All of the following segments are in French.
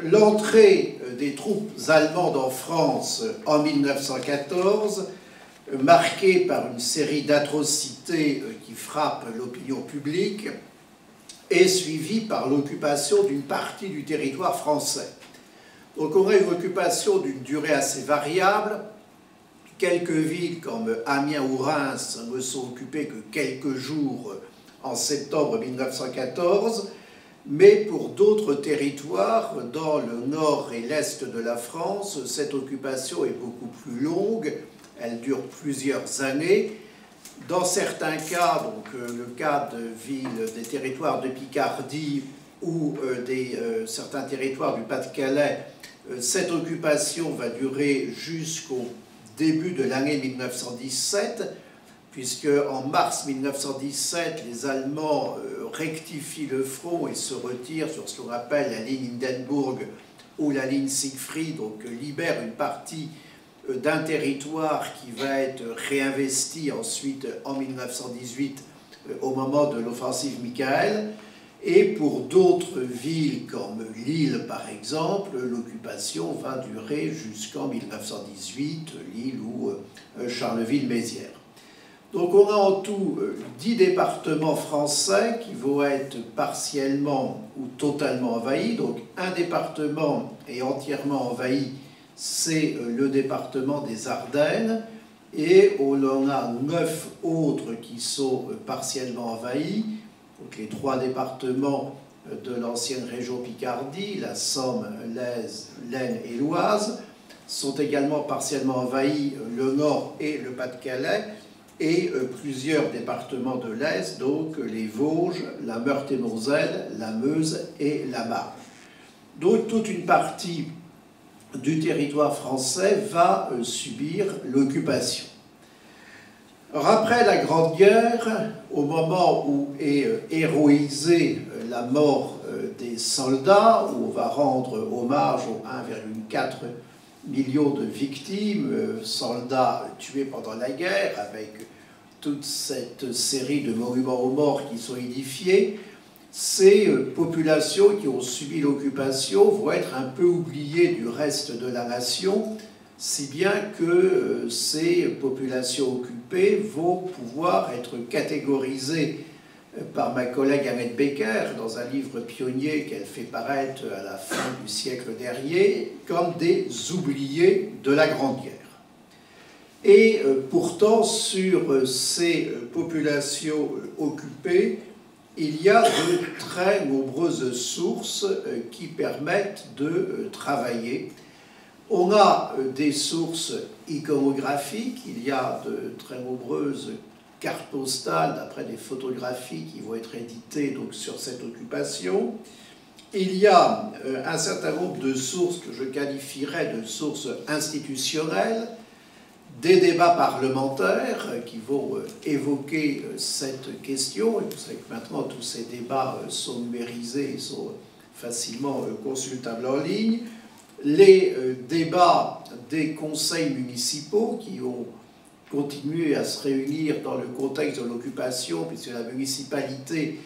l'entrée des troupes allemandes en France en 1914, marquée par une série d'atrocités qui frappent l'opinion publique, est suivie par l'occupation d'une partie du territoire français. Donc on a une occupation d'une durée assez variable. Quelques villes comme Amiens ou Reims ne sont occupées que quelques jours en septembre 1914, mais pour d'autres territoires, dans le nord et l'est de la France, cette occupation est beaucoup plus longue, elle dure plusieurs années. Dans certains cas, donc le cas de villes, des territoires de Picardie ou certains territoires du Pas-de-Calais, cette occupation va durer jusqu'au début de l'année 1917, puisque en mars 1917, les Allemands rectifient le front et se retirent sur ce qu'on appelle la ligne Hindenburg ou la ligne Siegfried, donc libèrent une partie d'un territoire qui va être réinvesti ensuite en 1918 au moment de l'offensive Michael. Et pour d'autres villes comme Lille par exemple, l'occupation va durer jusqu'en 1918, Lille ou Charleville-Mézières. Donc on a en tout 10 départements français qui vont être partiellement ou totalement envahis. Donc un département est entièrement envahi, c'est le département des Ardennes, et on en a 9 autres qui sont partiellement envahis. Donc les 3 départements de l'ancienne région Picardie, la Somme, l'Aisne et l'Oise, sont également partiellement envahis, le Nord et le Pas-de-Calais, et plusieurs départements de l'Est, donc les Vosges, la Meurthe-et-Moselle, la Meuse et la Marne. Donc toute une partie du territoire français va subir l'occupation. Alors après la Grande Guerre, au moment où est héroïsée la mort des soldats, où on va rendre hommage aux 1,4 million de victimes, soldats tués pendant la guerre, avec toute cette série de monuments aux morts qui sont édifiés, ces populations qui ont subi l'occupation vont être un peu oubliées du reste de la nation, si bien que ces populations occupées vont pouvoir être catégorisées par ma collègue Annette Becker dans un livre pionnier qu'elle fait paraître à la fin du siècle dernier comme des oubliés de la Grande Guerre. Et pourtant, sur ces populations occupées, il y a de très nombreuses sources qui permettent de travailler. On a des sources iconographiques, il y a de très nombreuses cartes postales d'après des photographies qui vont être éditées donc, sur cette occupation. Il y a un certain nombre de sources que je qualifierais de sources institutionnelles, des débats parlementaires qui vont évoquer cette question. Et vous savez que maintenant tous ces débats sont numérisés et sont facilement consultables en ligne. Les débats des conseils municipaux qui ont continué à se réunir dans le contexte de l'occupation, puisque la municipalité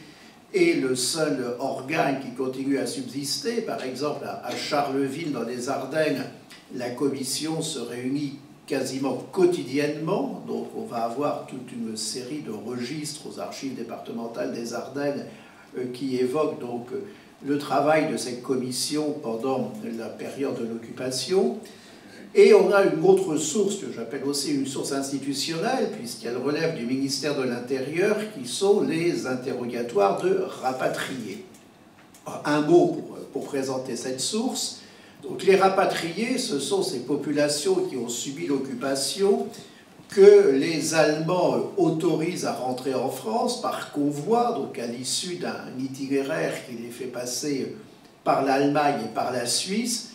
est le seul organe qui continue à subsister. Par exemple, à Charleville, dans les Ardennes, la commission se réunit quasiment quotidiennement, donc on va avoir toute une série de registres aux archives départementales des Ardennes qui évoquent donc le travail de cette commission pendant la période de l'occupation. Et on a une autre source que j'appelle aussi une source institutionnelle, puisqu'elle relève du ministère de l'Intérieur, qui sont les interrogatoires de rapatriés. Un mot pour présenter cette source. Donc les rapatriés, ce sont ces populations qui ont subi l'occupation que les Allemands autorisent à rentrer en France par convoi, donc à l'issue d'un itinéraire qui les fait passer par l'Allemagne et par la Suisse,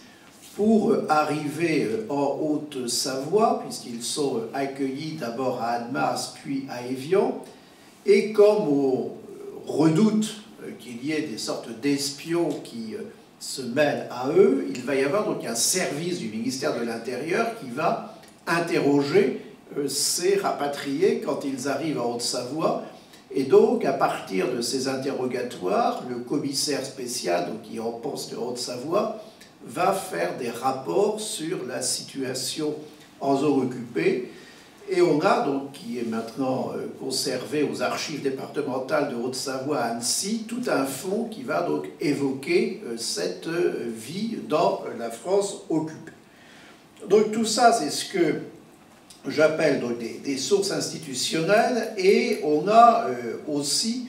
pour arriver en Haute-Savoie, puisqu'ils sont accueillis d'abord à Annemasse, puis à Évian. Et comme on redoute qu'il y ait des sortes d'espions qui se mêlent à eux, il va y avoir donc un service du ministère de l'Intérieur qui va interroger ces rapatriés quand ils arrivent en Haute-Savoie. Et donc, à partir de ces interrogatoires, le commissaire spécial, donc, qui est en poste de Haute-Savoie, va faire des rapports sur la situation en zone occupée. Et on a donc, qui est maintenant conservé aux archives départementales de Haute-Savoie à Annecy, tout un fonds qui va donc évoquer cette vie dans la France occupée. Donc tout ça, c'est ce que j'appelle donc des sources institutionnelles, et on a aussi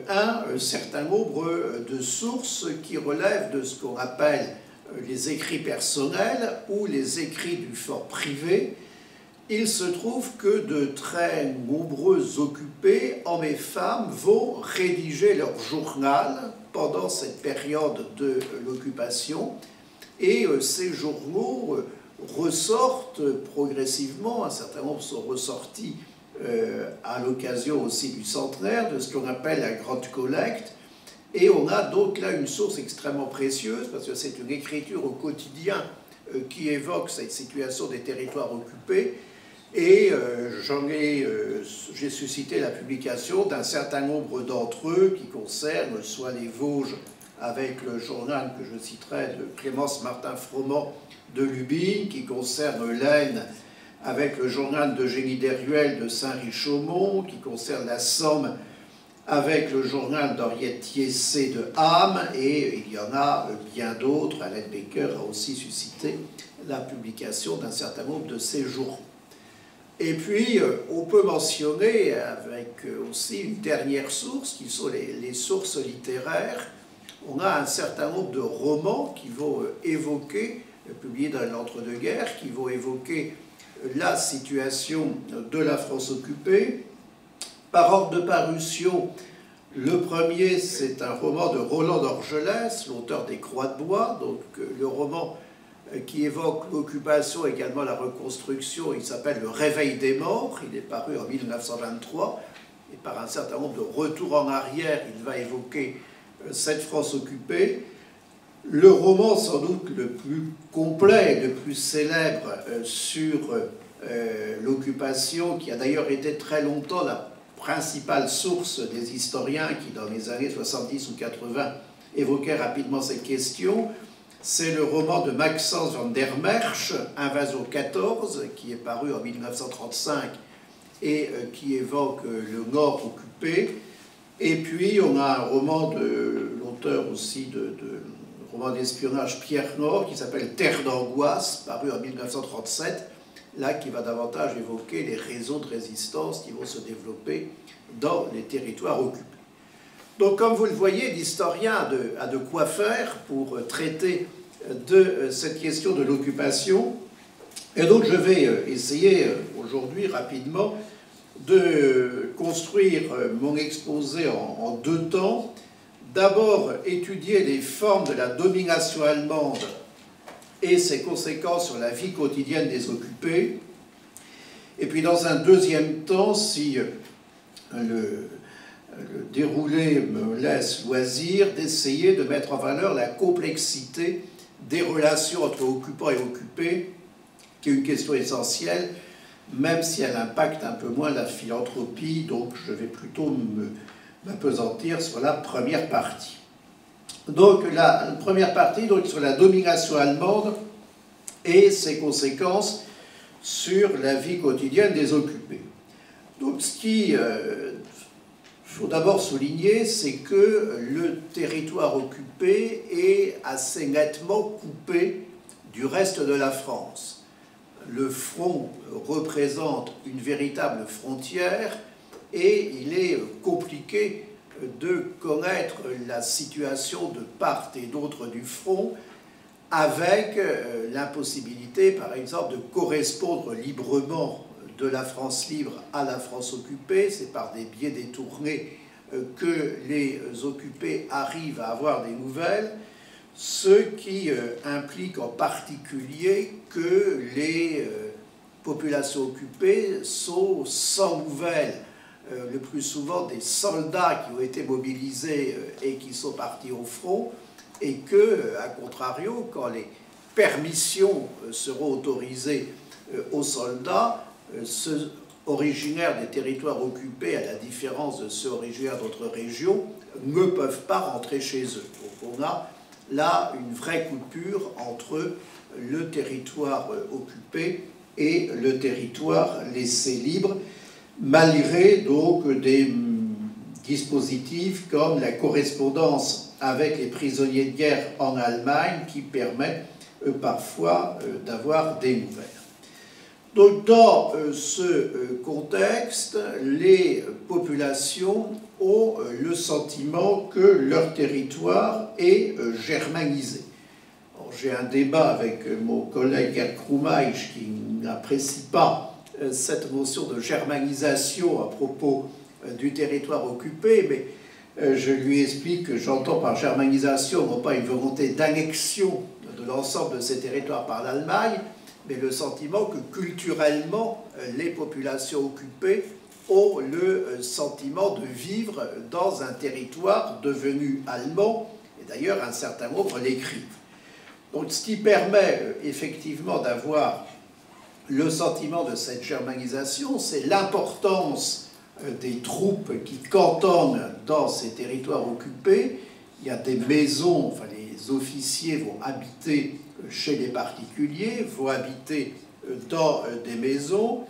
un certain nombre de sources qui relèvent de ce qu'on appelle les écrits personnels ou les écrits du fort privé. Il se trouve que de très nombreux occupés, hommes et femmes, vont rédiger leur journal pendant cette période de l'occupation, et ces journaux ressortent progressivement, un certain nombre sont ressortis à l'occasion aussi du centenaire, de ce qu'on appelle la grande collecte, et on a donc là une source extrêmement précieuse, parce que c'est une écriture au quotidien qui évoque cette situation des territoires occupés. Et j'ai suscité la publication d'un certain nombre d'entre eux qui concernent soit les Vosges avec le journal que je citerai de Clémence Martin-Froment de Lubin, qui concerne l'Aisne avec le journal d'Eugénie Deruel de Saint-Richaumont, qui concerne la Somme avec le journal d'Henriette Thiessé de Ham, et il y en a bien d'autres. Alain Becker a aussi suscité la publication d'un certain nombre de ces journaux. Et puis, on peut mentionner avec aussi une dernière source, qui sont les sources littéraires. On a un certain nombre de romans qui vont évoquer, publiés dans l'entre-deux-guerres, qui vont évoquer la situation de la France occupée. Par ordre de parution, le premier, c'est un roman de Roland d'Orgelès, l'auteur des Croix de bois, donc le roman qui évoque l'occupation, également la reconstruction. Il s'appelle Le Réveil des morts, il est paru en 1923, et par un certain nombre de retours en arrière, il va évoquer cette France occupée. Le roman sans doute le plus complet, le plus célèbre sur l'occupation, qui a d'ailleurs été très longtemps la principale source des historiens qui, dans les années 70 ou 80, évoquaient rapidement cette question, c'est le roman de Maxence van der Merch, Invasion 14, qui est paru en 1935 et qui évoque le Nord occupé. Et puis, on a un roman de l'auteur aussi roman d'espionnage Pierre Nord, qui s'appelle Terre d'angoisse, paru en 1937, là qui va davantage évoquer les réseaux de résistance qui vont se développer dans les territoires occupés. Donc, comme vous le voyez, l'historien a de quoi faire pour traiter de cette question de l'occupation. Et donc, je vais essayer aujourd'hui, rapidement, de construire mon exposé en deux temps. D'abord, étudier les formes de la domination allemande et ses conséquences sur la vie quotidienne des occupés. Et puis, dans un deuxième temps, si le déroulé me laisse loisir, d'essayer de mettre en valeur la complexité des relations entre occupants et occupés, qui est une question essentielle, même si elle impacte un peu moins la philanthropie. Donc je vais plutôt m'appesantir sur la première partie. Donc la première partie donc, sur la domination allemande et ses conséquences sur la vie quotidienne des occupés. Donc ce qui faut d'abord souligner, c'est que le territoire occupé est assez nettement coupé du reste de la France. Le front représente une véritable frontière et il est compliqué de connaître la situation de part et d'autre du front, avec l'impossibilité, par exemple, de correspondre librement de la France libre à la France occupée. C'est par des biais détournés que les occupés arrivent à avoir des nouvelles, ce qui implique en particulier que les populations occupées sont sans nouvelles, le plus souvent des soldats qui ont été mobilisés et qui sont partis au front, et que, à contrario, quand les permissions seront autorisées aux soldats, ceux originaires des territoires occupés, à la différence de ceux originaires d'autres régions, ne peuvent pas rentrer chez eux. Donc on a là une vraie coupure entre le territoire occupé et le territoire laissé libre, malgré donc des dispositifs comme la correspondance avec les prisonniers de guerre en Allemagne qui permet parfois d'avoir des nouvelles. Donc dans ce contexte, les populations ont le sentiment que leur territoire est germanisé. J'ai un débat avec mon collègue Gerd Krummeich qui n'apprécie pas cette notion de germanisation à propos du territoire occupé, mais je lui explique que j'entends par germanisation non pas une volonté d'annexion de l'ensemble de ces territoires par l'Allemagne, mais le sentiment que culturellement, les populations occupées ont le sentiment de vivre dans un territoire devenu allemand, et d'ailleurs un certain nombre l'écrivent. Donc ce qui permet effectivement d'avoir le sentiment de cette germanisation, c'est l'importance des troupes qui cantonnent dans ces territoires occupés. Il y a des maisons, enfin les officiers vont habiter chez les particuliers, vont habiter dans des maisons.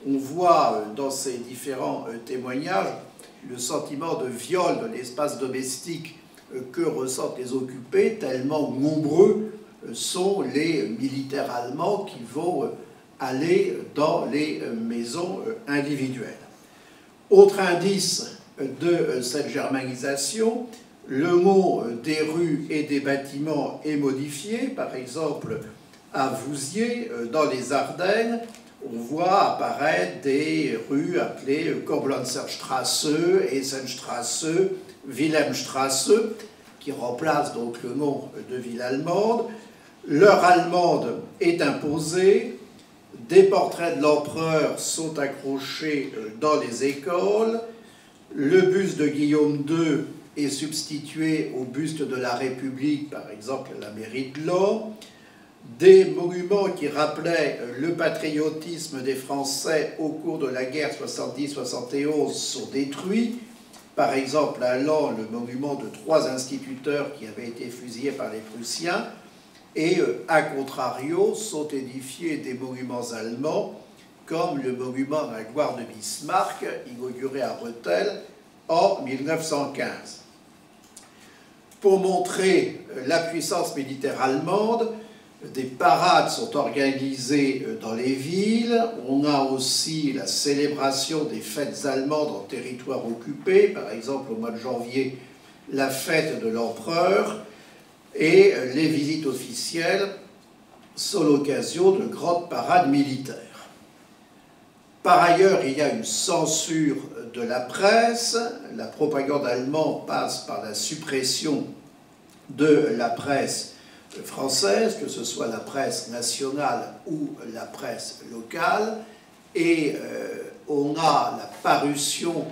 On voit dans ces différents témoignages le sentiment de viol de l'espace domestique que ressentent les occupés, tellement nombreux sont les militaires allemands qui vont aller dans les maisons individuelles. Autre indice de cette germanisation, le mot des rues et des bâtiments est modifié. Par exemple, à Vouziers, dans les Ardennes, on voit apparaître des rues appelées Koblenzer-Straße, Essenstraße, Wilhelmstraße, qui remplacent donc le nom de ville allemande. L'heure allemande est imposée. Des portraits de l'empereur sont accrochés dans les écoles. Le buste de Guillaume II est substitué au buste de la République, par exemple à la mairie de Laon. Des monuments qui rappelaient le patriotisme des Français au cours de la guerre 70-71 sont détruits. Par exemple, à Laon, le monument de 3 instituteurs qui avaient été fusillés par les Prussiens. Et, à contrario, sont édifiés des monuments allemands, comme le monument de la gloire de Bismarck, inauguré à Rethel en 1915. Pour montrer la puissance militaire allemande, des parades sont organisées dans les villes. On a aussi la célébration des fêtes allemandes en territoire occupé, par exemple au mois de janvier, la fête de l'empereur. Et les visites officielles sont l'occasion de grandes parades militaires. Par ailleurs, il y a une censure de la presse. La propagande allemande passe par la suppression de la presse française, que ce soit la presse nationale ou la presse locale. Et on a la parution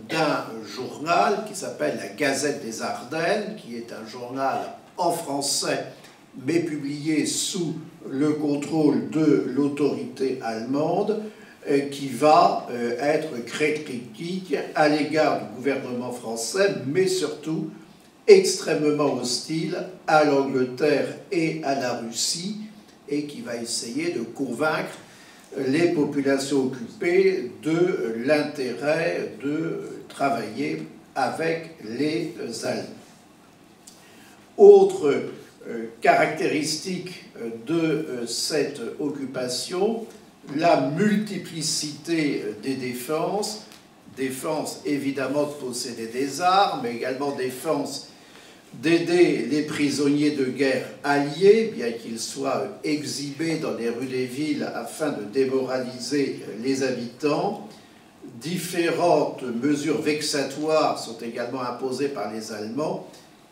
d'un journal qui s'appelle la Gazette des Ardennes, qui est un journal en français, mais publié sous le contrôle de l'autorité allemande, qui va être très critique à l'égard du gouvernement français, mais surtout extrêmement hostile à l'Angleterre et à la Russie, et qui va essayer de convaincre les populations occupées de l'intérêt de travailler avec les Allemands. Autre caractéristique de cette occupation, la multiplicité des défenses. Défense évidemment de posséder des armes, mais également défense d'aider les prisonniers de guerre alliés, bien qu'ils soient exhibés dans les rues des villes afin de démoraliser les habitants. Différentes mesures vexatoires sont également imposées par les Allemands,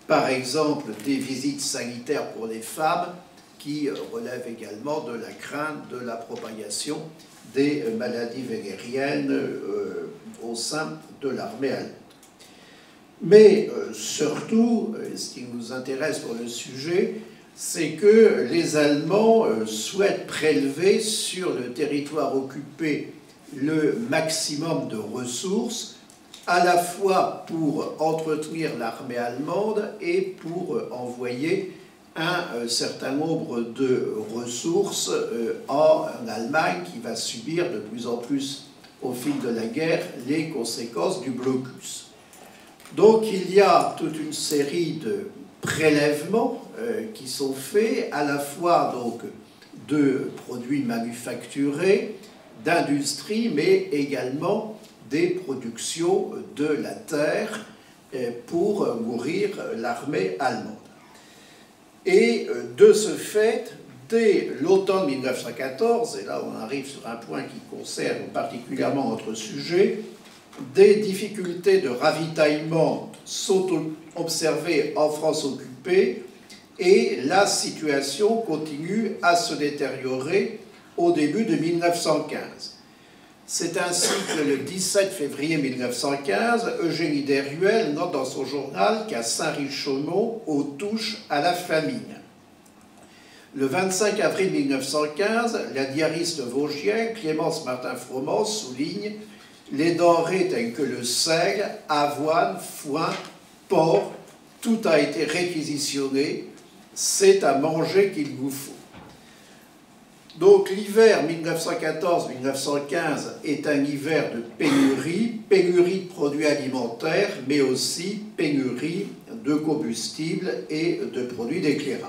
par exemple des visites sanitaires pour les femmes, qui relèvent également de la crainte de la propagation des maladies vénériennes au sein de l'armée allemande. Mais surtout, ce qui nous intéresse pour le sujet, c'est que les Allemands souhaitent prélever sur le territoire occupé le maximum de ressources à la fois pour entretenir l'armée allemande et pour envoyer un certain nombre de ressources en Allemagne qui va subir de plus en plus au fil de la guerre les conséquences du blocus. Donc il y a toute une série de prélèvements qui sont faits, à la fois donc de produits manufacturés, d'industrie, mais également des productions de la terre pour nourrir l'armée allemande. Et de ce fait, dès l'automne 1914, et là on arrive sur un point qui concerne particulièrement notre sujet, des difficultés de ravitaillement sont observées en France occupée et la situation continue à se détériorer au début de 1915. C'est ainsi que le 17 février 1915, Eugénie Deruel note dans son journal qu'à Saint-Richaumont, on touche à la famine. Le 25 avril 1915, la diariste vosgienne Clémence Martin-Froment souligne « Les denrées telles que le sel, avoine, foin, porc, tout a été réquisitionné, c'est à manger qu'il vous faut. » Donc l'hiver 1914-1915 est un hiver de pénurie, pénurie de produits alimentaires, mais aussi pénurie de combustible et de produits d'éclairage.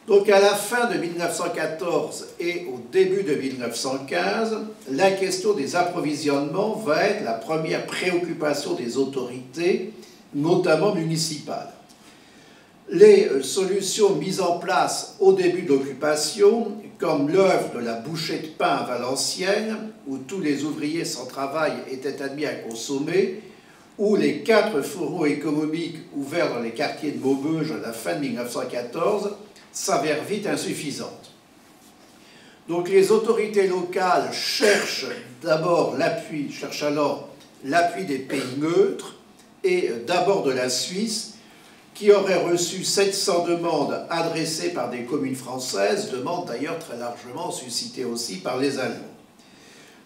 Donc à la fin de 1914 et au début de 1915, la question des approvisionnements va être la première préoccupation des autorités, notamment municipales. Les solutions mises en place au début de l'occupation, comme l'œuvre de la bouchée de pain à Valenciennes, où tous les ouvriers sans travail étaient admis à consommer, ou les 4 fourneaux économiques ouverts dans les quartiers de Maubeuge à la fin de 1914, s'avèrent vite insuffisantes. Donc les autorités locales cherchent alors l'appui des pays neutres, et d'abord de la Suisse, qui aurait reçu 700 demandes adressées par des communes françaises, demandes d'ailleurs très largement suscitées aussi par les Allemands.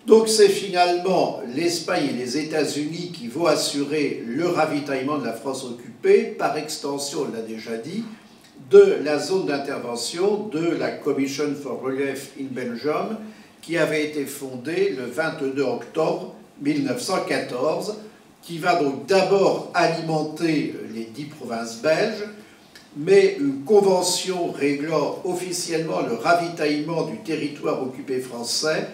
Donc c'est finalement l'Espagne et les États-Unis qui vont assurer le ravitaillement de la France occupée, par extension, on l'a déjà dit, de la zone d'intervention de la Commission for Relief in Belgium, qui avait été fondée le 22 octobre 1914, qui va donc d'abord alimenter les 10 provinces belges, mais une convention réglant officiellement le ravitaillement du territoire occupé français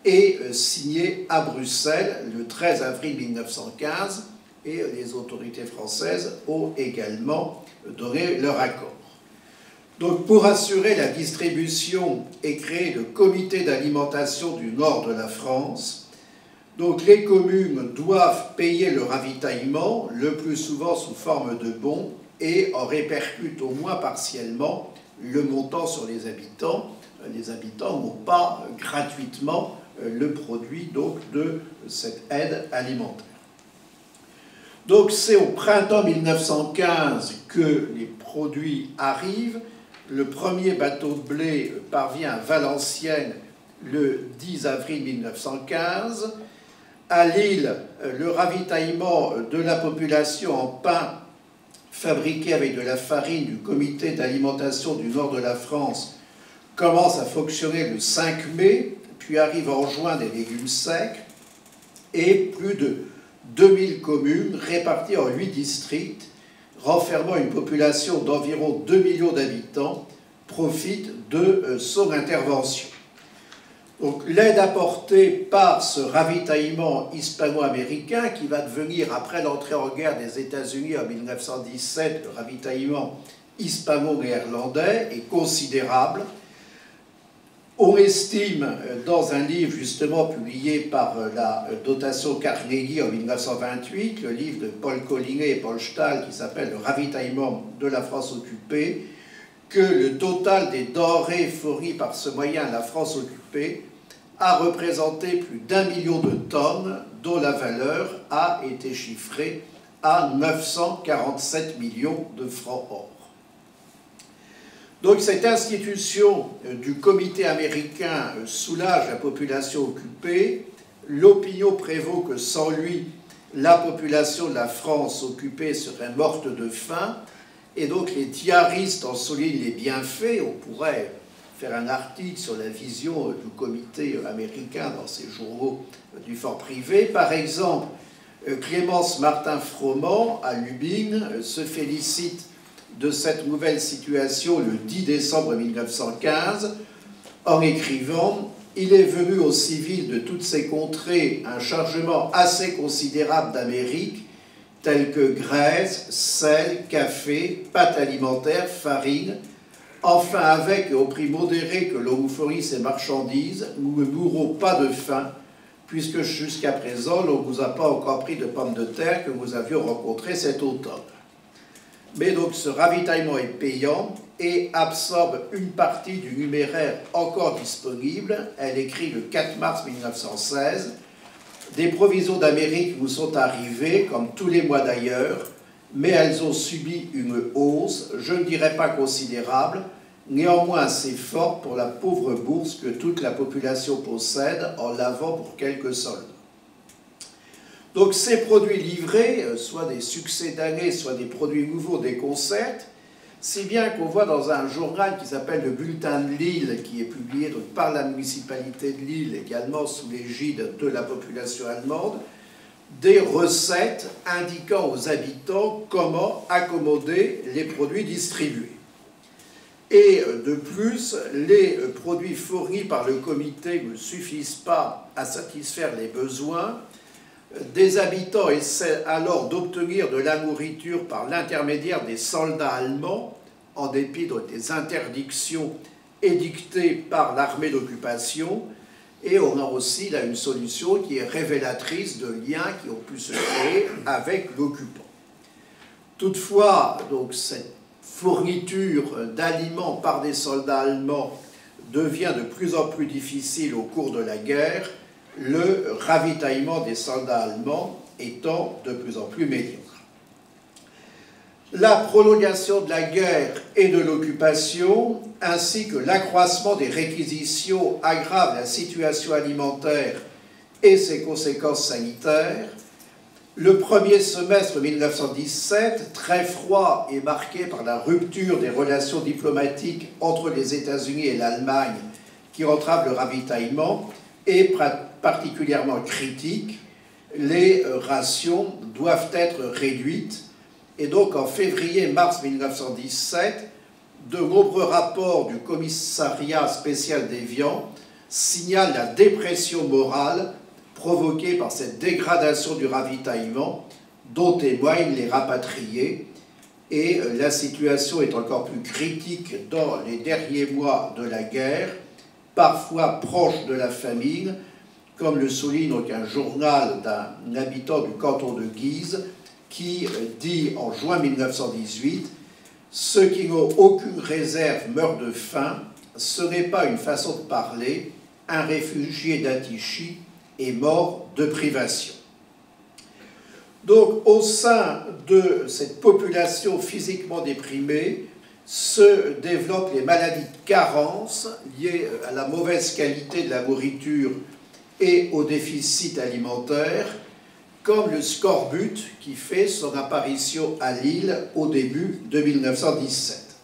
est signée à Bruxelles le 13 avril 1915, et les autorités françaises ont également donné leur accord. Donc pour assurer la distribution est créé le comité d'alimentation du nord de la France. Donc les communes doivent payer le ravitaillement, le plus souvent sous forme de bons, et en répercutent au moins partiellement le montant sur les habitants. Les habitants n'ont pas gratuitement le produit donc, de cette aide alimentaire. Donc c'est au printemps 1915 que les produits arrivent. Le premier bateau de blé parvient à Valenciennes le 10 avril 1915. À Lille, le ravitaillement de la population en pain fabriqué avec de la farine du comité d'alimentation du nord de la France commence à fonctionner le 5 mai, puis arrive en juin des légumes secs, et plus de 2000 communes réparties en 8 districts, renfermant une population d'environ 2 millions d'habitants, profitent de son intervention. Donc l'aide apportée par ce ravitaillement hispano-américain, qui va devenir, après l'entrée en guerre des États-Unis en 1917, le ravitaillement hispano-néerlandais, est considérable. On estime, dans un livre justement publié par la dotation Carnegie en 1928, le livre de Paul Collinet et Paul Stahl qui s'appelle « Le ravitaillement de la France occupée », que le total des denrées fournies par ce moyen à la France occupée a représenté plus d'1 million de tonnes, dont la valeur a été chiffrée à 947 millions de francs or. Donc cette institution du comité américain soulage la population occupée. L'opinion prévaut que sans lui, la population de la France occupée serait morte de faim, et donc les diaristes en soulignent les bienfaits. On pourrait faire un article sur la vision du comité américain dans ses journaux du fort privé. Par exemple, Clémence Martin-Froment, à Lubin, se félicite de cette nouvelle situation le 10 décembre 1915, en écrivant « Il est venu aux civils de toutes ces contrées un chargement assez considérable d'Amérique, tels que graisse, sel, café, pâtes alimentaires, farine, enfin avec, au prix modéré que l'on nous fournit ces marchandises, nous ne mourrons pas de faim, puisque jusqu'à présent, l'on ne vous a pas encore pris de pommes de terre que nous avions rencontrées cet automne. » Mais donc ce ravitaillement est payant et absorbe une partie du numéraire encore disponible. Elle écrit le 4 mars 1916. Des provisions d'Amérique nous sont arrivées, comme tous les mois d'ailleurs, mais elles ont subi une hausse, je ne dirais pas considérable, néanmoins assez forte pour la pauvre bourse que toute la population possède en l'avant pour quelques soldes. Donc ces produits livrés, soit des succès d'année, soit des produits nouveaux, des concerts, si bien qu'on voit dans un journal qui s'appelle le Bulletin de Lille, qui est publié donc par la municipalité de Lille, également sous l'égide de la population allemande, des recettes indiquant aux habitants comment accommoder les produits distribués. Et de plus, les produits fournis par le comité ne suffisent pas à satisfaire les besoins. Des habitants essaient alors d'obtenir de la nourriture par l'intermédiaire des soldats allemands, en dépit des interdictions édictées par l'armée d'occupation. Et on a aussi là une solution qui est révélatrice de liens qui ont pu se créer avec l'occupant. Toutefois, donc, cette fourniture d'aliments par des soldats allemands devient de plus en plus difficile au cours de la guerre, le ravitaillement des soldats allemands étant de plus en plus médiocre. La prolongation de la guerre et de l'occupation, ainsi que l'accroissement des réquisitions aggravent la situation alimentaire et ses conséquences sanitaires. Le premier semestre 1917, très froid et marqué par la rupture des relations diplomatiques entre les États-Unis et l'Allemagne qui entrave le ravitaillement, est particulièrement critique. Les rations doivent être réduites. Et donc en février-mars 1917, de nombreux rapports du commissariat spécial d'Évian signalent la dépression morale provoquée par cette dégradation du ravitaillement dont témoignent les rapatriés. Et la situation est encore plus critique dans les derniers mois de la guerre, parfois proche de la famine, comme le souligne donc un journal d'un habitant du canton de Guise, qui dit en juin 1918 « Ceux qui n'ont aucune réserve meurent de faim, ce n'est pas une façon de parler, un réfugié d'Atichy est mort de privation ». Donc au sein de cette population physiquement déprimée se développent les maladies de carence liées à la mauvaise qualité de la nourriture et au déficit alimentaire, comme le scorbut qui fait son apparition à Lille au début de 1917.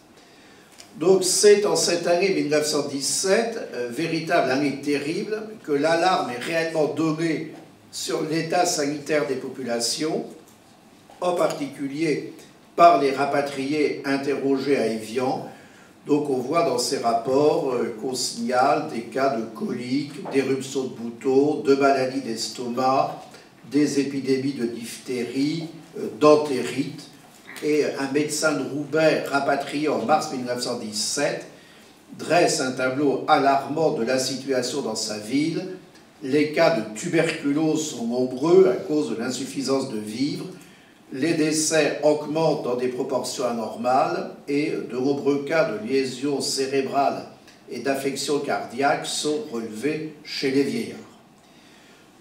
Donc c'est en cette année 1917, véritable année terrible, que l'alarme est réellement donnée sur l'état sanitaire des populations, en particulier par les rapatriés interrogés à Évian. Donc on voit dans ces rapports qu'on signale des cas de coliques, d'éruptions de boutons, de maladies d'estomac, des épidémies de diphtérie, d'entérite, et un médecin de Roubaix rapatrié en mars 1917 dresse un tableau alarmant de la situation dans sa ville. Les cas de tuberculose sont nombreux à cause de l'insuffisance de vivres, les décès augmentent dans des proportions anormales et de nombreux cas de lésions cérébrales et d'affections cardiaques sont relevés chez les vieillards.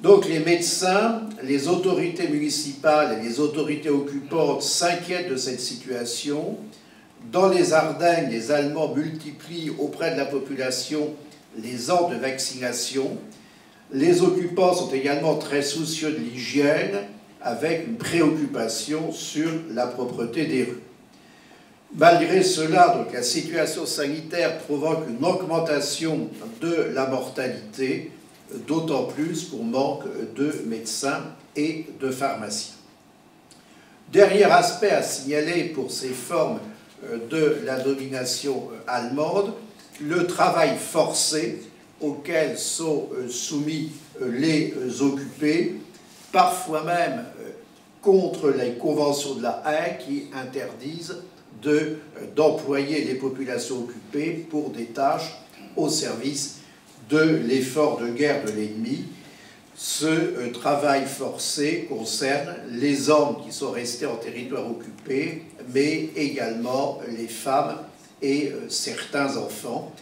Donc les médecins, les autorités municipales et les autorités occupantes s'inquiètent de cette situation. Dans les Ardennes, les Allemands multiplient auprès de la population les ordres de vaccination. Les occupants sont également très soucieux de l'hygiène, avec une préoccupation sur la propreté des rues. Malgré cela, donc, la situation sanitaire provoque une augmentation de la mortalité, d'autant plus qu'on manque de médecins et de pharmaciens. Dernier aspect à signaler pour ces formes de la domination allemande, le travail forcé auquel sont soumis les occupés, parfois même contre les conventions de la Haye qui interdisent d'employer les populations occupées pour des tâches au service de l'effort de guerre de l'ennemi. Ce travail forcé concerne les hommes qui sont restés en territoire occupé, mais également les femmes et certains enfants.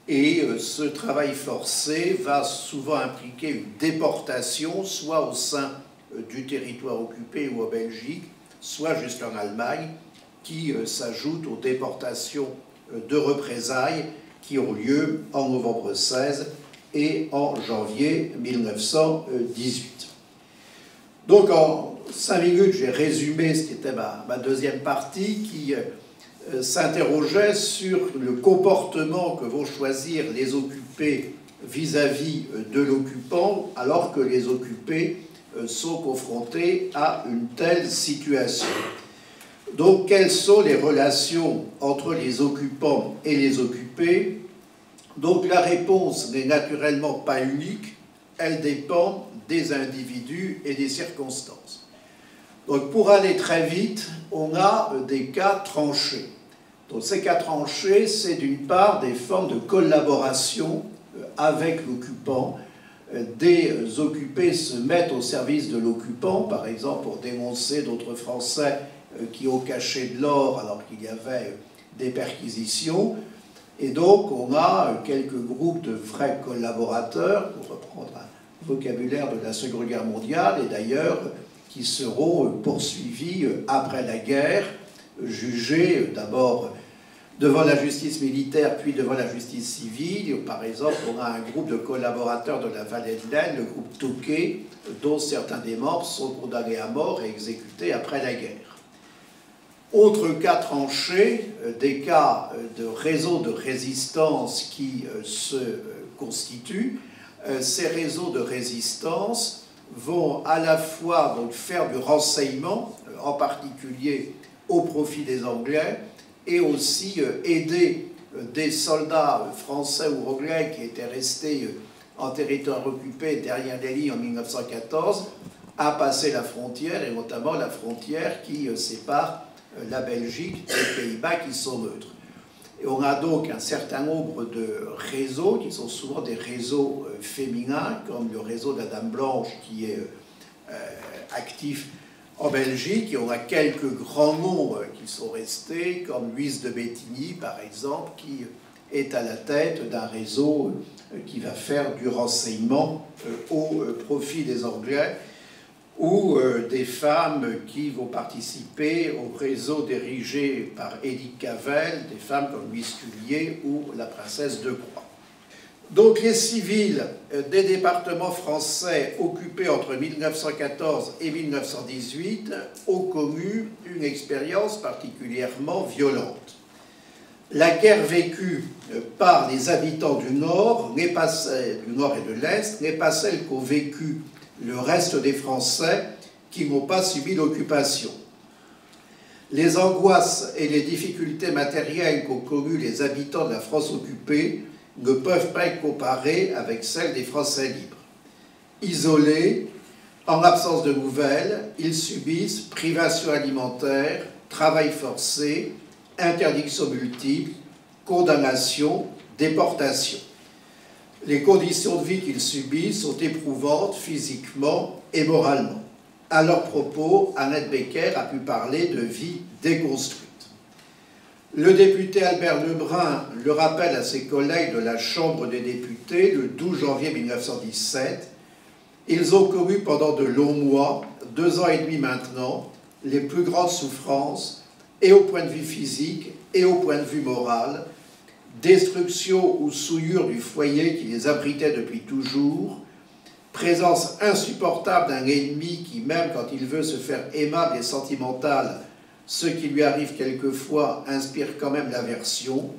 Et ce travail forcé va souvent impliquer une déportation, soit au sein du territoire occupé ou en Belgique, soit jusqu'en Allemagne, qui s'ajoute aux déportations de représailles qui ont lieu en novembre 16 et en janvier 1918. Donc en 5 minutes, j'ai résumé ce qui était ma deuxième partie qui s'interrogeait sur le comportement que vont choisir les occupés vis-à-vis de l'occupant alors que les occupés sont confrontés à une telle situation. Donc, quelles sont les relations entre les occupants et les occupés? Donc, la réponse n'est naturellement pas unique, elle dépend des individus et des circonstances. Donc, pour aller très vite, on a des cas tranchés. Donc, ces cas tranchés, c'est d'une part des formes de collaboration avec l'occupant. Des occupés se mettent au service de l'occupant, par exemple pour dénoncer d'autres Français qui ont caché de l'or alors qu'il y avait des perquisitions. Et donc, on a quelques groupes de vrais collaborateurs, pour reprendre un vocabulaire de la Seconde Guerre mondiale, et d'ailleurs, qui seront poursuivis après la guerre, jugés d'abord devant la justice militaire, puis devant la justice civile. Par exemple, on a un groupe de collaborateurs de la vallée de l'Aisne, le groupe Touquet, dont certains des membres sont condamnés à mort et exécutés après la guerre. Autre cas tranché, des cas de réseaux de résistance qui se constituent. Ces réseaux de résistance vont à la fois donc, faire du renseignement, en particulier au profit des Anglais, et aussi aider des soldats français ou anglais qui étaient restés en territoire occupé derrière les lignes en 1914 à passer la frontière, et notamment la frontière qui sépare la Belgique des Pays-Bas qui sont neutres. Et on a donc un certain nombre de réseaux qui sont souvent des réseaux féminins, comme le réseau de la Dame Blanche qui est actif en Belgique, et on a quelques grands noms qui sont restés, comme Louise de Bettigny, par exemple, qui est à la tête d'un réseau qui va faire du renseignement au profit des Anglais, ou des femmes qui vont participer au réseau dirigé par Édith Cavell, des femmes comme Louise Cullier ou la princesse de Croix. Donc les civils des départements français occupés entre 1914 et 1918 ont connu une expérience particulièrement violente. La guerre vécue par les habitants du Nord et de l'Est n'est pas celle qu'ont vécu le reste des Français qui n'ont pas subi l'occupation. Les angoisses et les difficultés matérielles qu'ont connues les habitants de la France occupée ne peuvent pas être comparées avec celles des Français libres. Isolés, en absence de nouvelles, ils subissent privation alimentaire, travail forcé, interdictions multiples, condamnation, déportation. Les conditions de vie qu'ils subissent sont éprouvantes physiquement et moralement. À leur propos, Annette Becker a pu parler de vie déconstruite. Le député Albert Lebrun le rappelle à ses collègues de la Chambre des députés le 12 janvier 1917. Ils ont connu pendant de longs mois, 2 ans et demi maintenant, les plus grandes souffrances, et au point de vue physique et au point de vue moral, destruction ou souillure du foyer qui les abritait depuis toujours, présence insupportable d'un ennemi qui, même quand il veut se faire aimable et sentimental, ce qui lui arrive quelquefois inspire quand même l'aversion,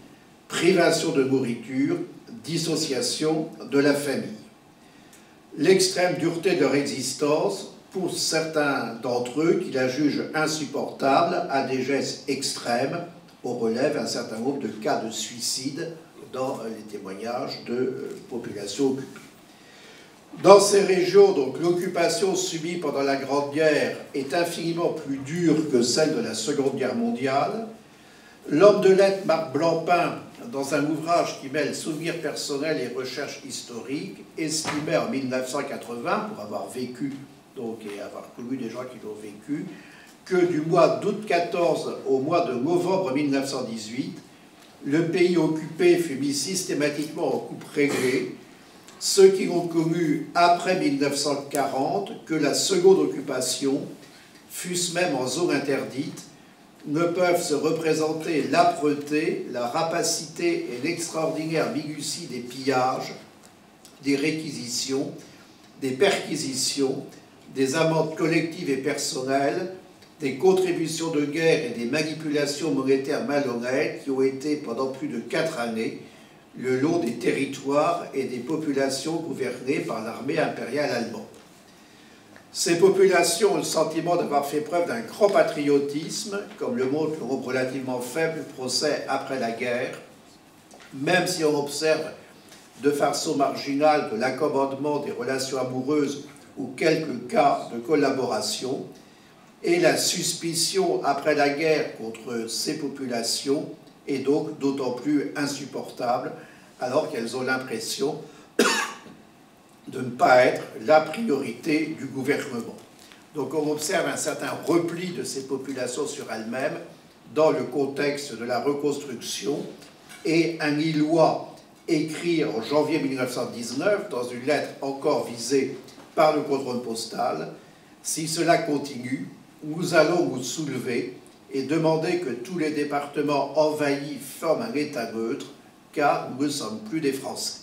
privation de nourriture, dissociation de la famille. L'extrême dureté de leur existence pousse certains d'entre eux qui la jugent insupportable à des gestes extrêmes. On relève un certain nombre de cas de suicide dans les témoignages de populations occupées. Dans ces régions, donc, l'occupation subie pendant la Grande Guerre est infiniment plus dure que celle de la Seconde Guerre mondiale. L'homme de lettres Marc Blancpain, dans un ouvrage qui mêle souvenirs personnels et recherches historiques, estimait en 1980, pour avoir vécu donc, et avoir connu des gens qui l'ont vécu, que du mois d'août 14 au mois de novembre 1918, le pays occupé fut mis systématiquement en coupe réglée. Ceux qui ont connu après 1940 que la seconde occupation, fût-ce même en zone interdite, ne peuvent se représenter l'âpreté, la rapacité et l'extraordinaire minutie des pillages, des réquisitions, des perquisitions, des amendes collectives et personnelles, des contributions de guerre et des manipulations monétaires malhonnêtes qui ont été pendant plus de 4 années le long des territoires et des populations gouvernées par l'armée impériale allemande. Ces populations ont le sentiment d'avoir fait preuve d'un grand patriotisme, comme le montre le nombre relativement faible procès après la guerre, même si on observe de façon marginale de l'accommodement des relations amoureuses ou quelques cas de collaboration, et la suspicion après la guerre contre ces populations est donc d'autant plus insupportable alors qu'elles ont l'impression de ne pas être la priorité du gouvernement. Donc on observe un certain repli de ces populations sur elles-mêmes dans le contexte de la reconstruction, et un Illois écrit en janvier 1919 dans une lettre encore visée par le contrôle postal: « Si cela continue, nous allons nous soulever et demander que tous les départements envahis forment un État neutre, car nous ne sommes plus des Français. »